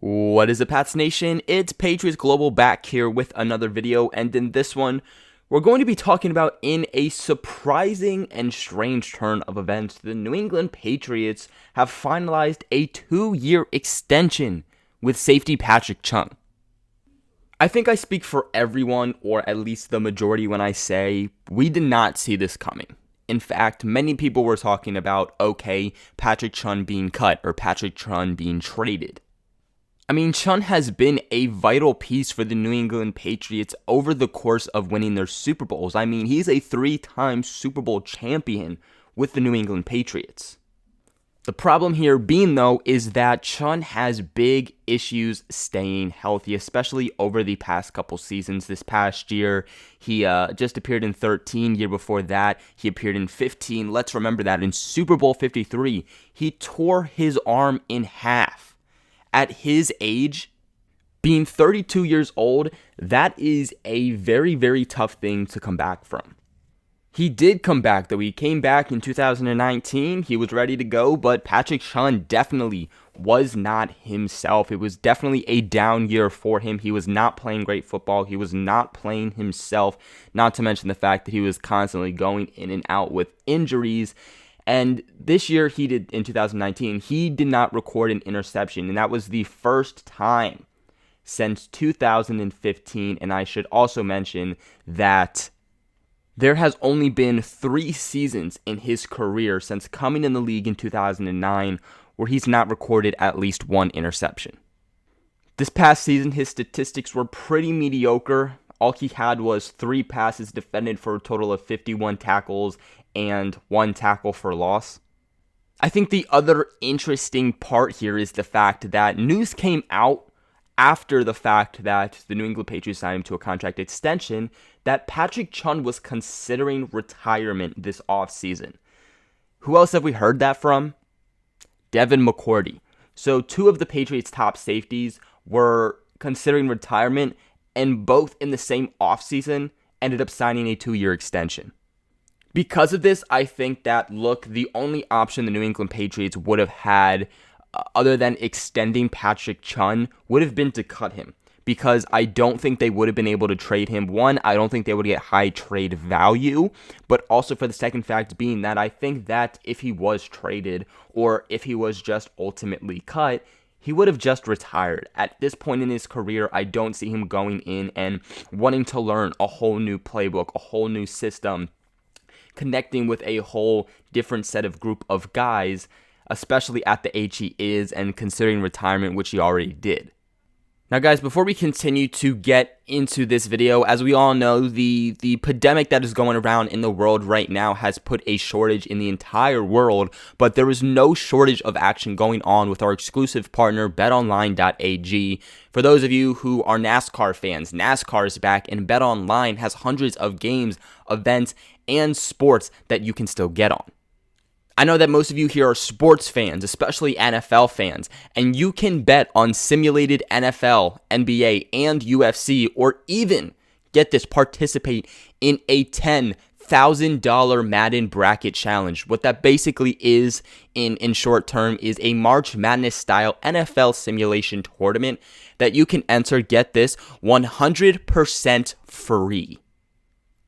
What is it, Pats Nation? It's Patriots Global back here with another video, and in this one, we're going to be talking about, in a surprising and strange turn of events, the New England Patriots have finalized a 2-year extension with safety Patrick Chung. I think I speak for everyone, or at least the majority, when I say we did not see this coming. In fact, many people were talking about, okay, Patrick Chung being cut or Patrick Chung being traded. I mean, Chung has been a vital piece for the New England Patriots over the course of winning their Super Bowls. I mean, he's a 3-time Super Bowl champion with the New England Patriots. The problem here being, though, is that Chung has big issues staying healthy, especially over the past couple seasons. This past year, he just appeared in 13. Year before that, he appeared in 15. Let's remember that in Super Bowl 53, he tore his arm in half. At his age, being 32 years old, that is a very, very tough thing to come back from. He did come back, though. He came back in 2019. He was ready to go, but Patrick Chung definitely was not himself. It was definitely a down year for him. He was not playing great football. He was not playing himself, not to mention the fact that he was constantly going in and out with injuries. And this year, in 2019, he did not record an interception, and that was the first time since 2015. And I should also mention that there has only been 3 seasons in his career since coming in the league in 2009 where he's not recorded at least 1 interception. This past season, his statistics were pretty mediocre. All he had was 3 passes defended for a total of 51 tackles and 1 tackle for loss. I think the other interesting part here is the fact that news came out after the fact that the New England Patriots signed him to a contract extension that Patrick Chung was considering retirement this offseason. Who else have we heard that from? Devin McCourty. So 2 of the Patriots' top safeties were considering retirement, and both in the same offseason ended up signing a 2-year extension. Because of this, I think that, the only option the New England Patriots would have had, other than extending Patrick Chung, would have been to cut him. Because I don't think they would have been able to trade him. One, I don't think they would get high trade value. But also for the second fact being that I think that if he was traded, or if he was just ultimately cut, he would have just retired. At this point in his career, I don't see him going in and wanting to learn a whole new playbook, a whole new system, connecting with a whole different set of group of guys, especially at the age he is and considering retirement, which he already did. Now, guys, before we continue to get into this video, as we all know, the pandemic that is going around in the world right now has put a shortage in the entire world, but there is no shortage of action going on with our exclusive partner, BetOnline.ag. For those of you who are NASCAR fans, NASCAR is back, and BetOnline has hundreds of games, events, and sports that you can still get on. I know that most of you here are sports fans, especially NFL fans, and you can bet on simulated NFL, NBA, and UFC, or even, get this, participate in a $10,000 Madden Bracket Challenge. What that basically is, in short term, is a March Madness-style NFL simulation tournament that you can enter, get this, 100% free.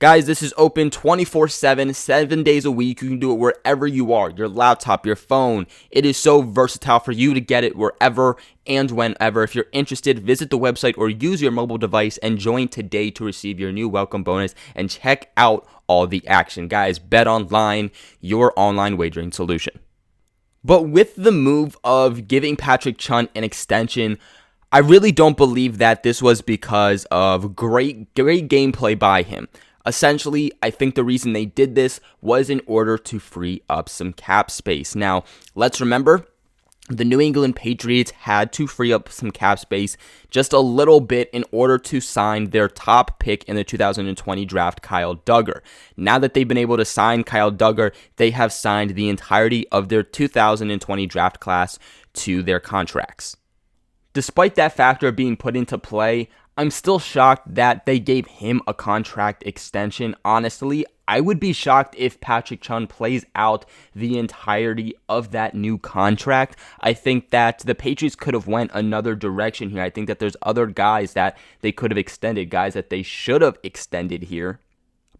Guys, this is open 24/7, 7 days a week. You can do it wherever you are, your laptop, your phone. It is so versatile for you to get it wherever and whenever. If you're interested, visit the website or use your mobile device and join today to receive your new welcome bonus and check out all the action. Guys, BetOnline, your online wagering solution. But with the move of giving Patrick Chung an extension, I really don't believe that this was because of great gameplay by him. Essentially, I think the reason they did this was in order to free up some cap space. Now, let's remember, the New England Patriots had to free up some cap space just a little bit in order to sign their top pick in the 2020 draft, Kyle Duggar. Now that they've been able to sign Kyle Duggar, they have signed the entirety of their 2020 draft class to their contracts. Despite that factor being put into play, I'm still shocked that they gave him a contract extension. Honestly, I would be shocked if Patrick Chung plays out the entirety of that new contract. I think that the Patriots could have went another direction here. I think that there's other guys that they could have extended, guys that they should have extended here.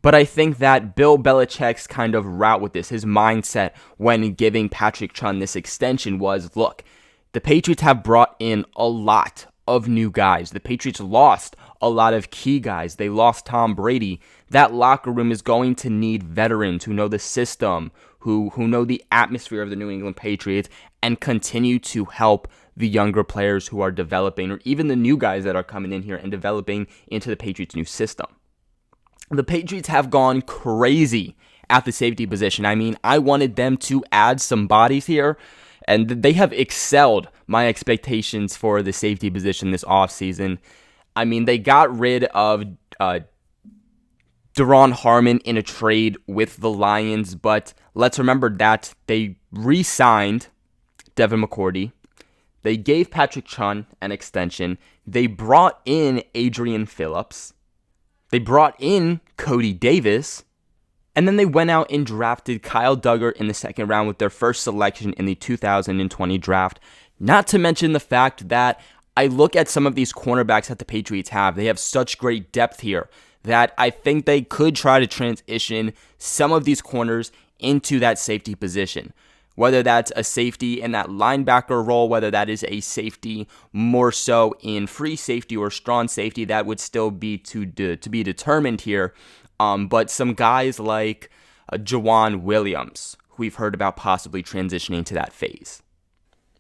But I think that Bill Belichick's kind of route with this, his mindset when giving Patrick Chung this extension was, look, the Patriots have brought in a lot of new guys. The Patriots lost a lot of key guys. They lost Tom Brady. That locker room is going to need veterans who know the system, who know the atmosphere of the New England Patriots, and continue to help the younger players who are developing, or even the new guys that are coming in here and developing into the Patriots' new system. The Patriots have gone crazy at the safety position. I mean, I wanted them to add some bodies here, and they have excelled my expectations for the safety position this offseason. I mean, they got rid of Deron Harmon in a trade with the Lions, but let's remember that they re-signed Devin McCourty. They gave Patrick Chung an extension. They brought in Adrian Phillips. They brought in Cody Davis, and then they went out and drafted Kyle Duggar in the second round with their first selection in the 2020 draft. Not to mention the fact that I look at some of these cornerbacks that the Patriots have. They have such great depth here that I think they could try to transition some of these corners into that safety position. Whether that's a safety in that linebacker role, whether that is a safety more so in free safety or strong safety, that would still be to be determined here. But some guys like Jawan Williams, who we've heard about possibly transitioning to that phase.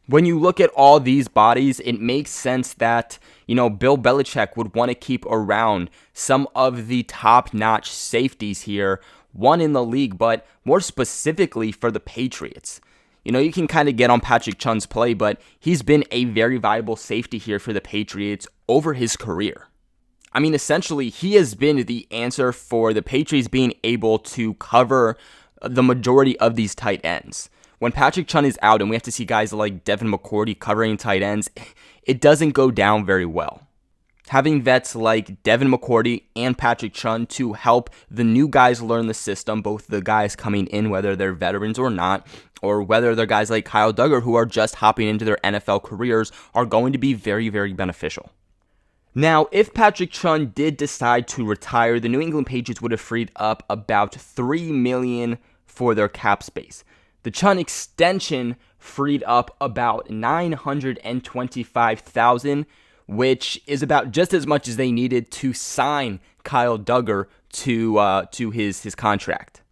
When you look at all these bodies, it makes sense that, Bill Belichick would want to keep around some of the top-notch safeties here, one in the league, but more specifically for the Patriots. You can kind of get on Patrick Chung's play, but he's been a very viable safety here for the Patriots over his career. I mean, essentially, he has been the answer for the Patriots being able to cover the majority of these tight ends. When Patrick Chung is out and we have to see guys like Devin McCourty covering tight ends, it doesn't go down very well. Having vets like Devin McCourty and Patrick Chung to help the new guys learn the system, both the guys coming in, whether they're veterans or not, or whether they're guys like Kyle Duggar who are just hopping into their NFL careers, are going to be very, very beneficial. Now, if Patrick Chung did decide to retire, the New England Patriots would have freed up about $3 million for their cap space. The Chung extension freed up about $925,000, which is about just as much as they needed to sign Kyle Duggar to his contract.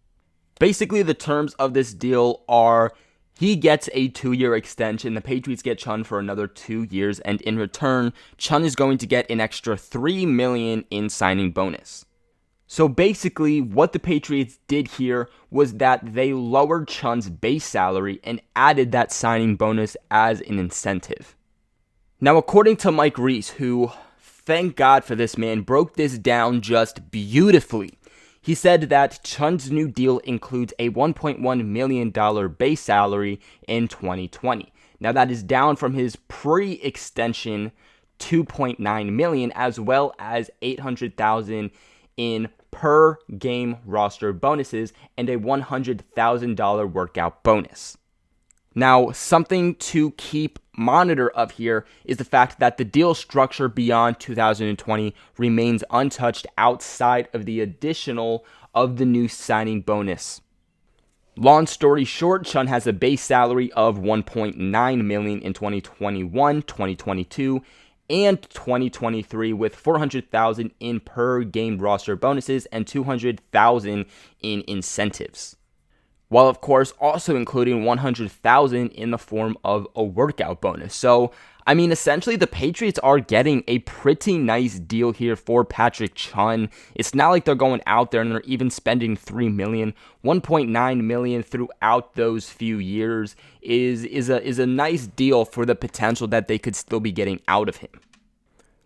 Basically, the terms of this deal are he gets a 2-year extension, the Patriots get Chung for another 2 years, and in return, Chung is going to get an extra $3 million in signing bonus. So basically, what the Patriots did here was that they lowered Chung's base salary and added that signing bonus as an incentive. Now, according to Mike Reese, who, thank God for this man, broke this down just beautifully, he said that Chung's new deal includes a $1.1 million base salary in 2020. Now, that is down from his pre-extension $2.9 million, as well as $800,000 in per game roster bonuses and a $100,000 workout bonus. Now, something to keep monitor of here is the fact that the deal structure beyond 2020 remains untouched outside of the additional of the new signing bonus. Long story short, Chung has a base salary of $1.9 million in 2021, 2022, and 2023 with $400,000 in per game roster bonuses and $200,000 in incentives. While of course also including $100,000 in the form of a workout bonus. So, I mean, essentially the Patriots are getting a pretty nice deal here for Patrick Chung. It's not like they're going out there and they're even spending $3 million. $1.9 million throughout those few years is a nice deal for the potential that they could still be getting out of him.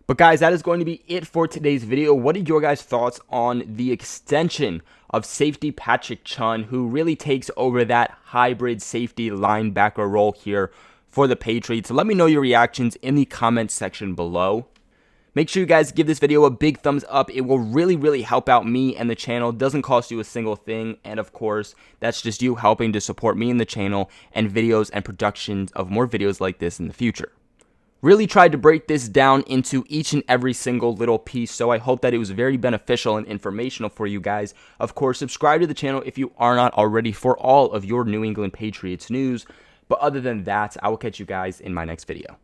But guys, that is going to be it for today's video. What are your guys' thoughts on the extension of safety Patrick Chung, who really takes over that hybrid safety linebacker role here for the Patriots? Let me know your reactions in the comments section below. Make sure you guys give this video a big thumbs up. It will really help out me and the channel. It doesn't cost you a single thing. And of course, that's just you helping to support me and the channel and videos and productions of more videos like this in the future. Really tried to break this down into each and every single little piece, so I hope that it was very beneficial and informational for you guys. Of course, subscribe to the channel if you are not already for all of your New England Patriots news. But other than that, I will catch you guys in my next video.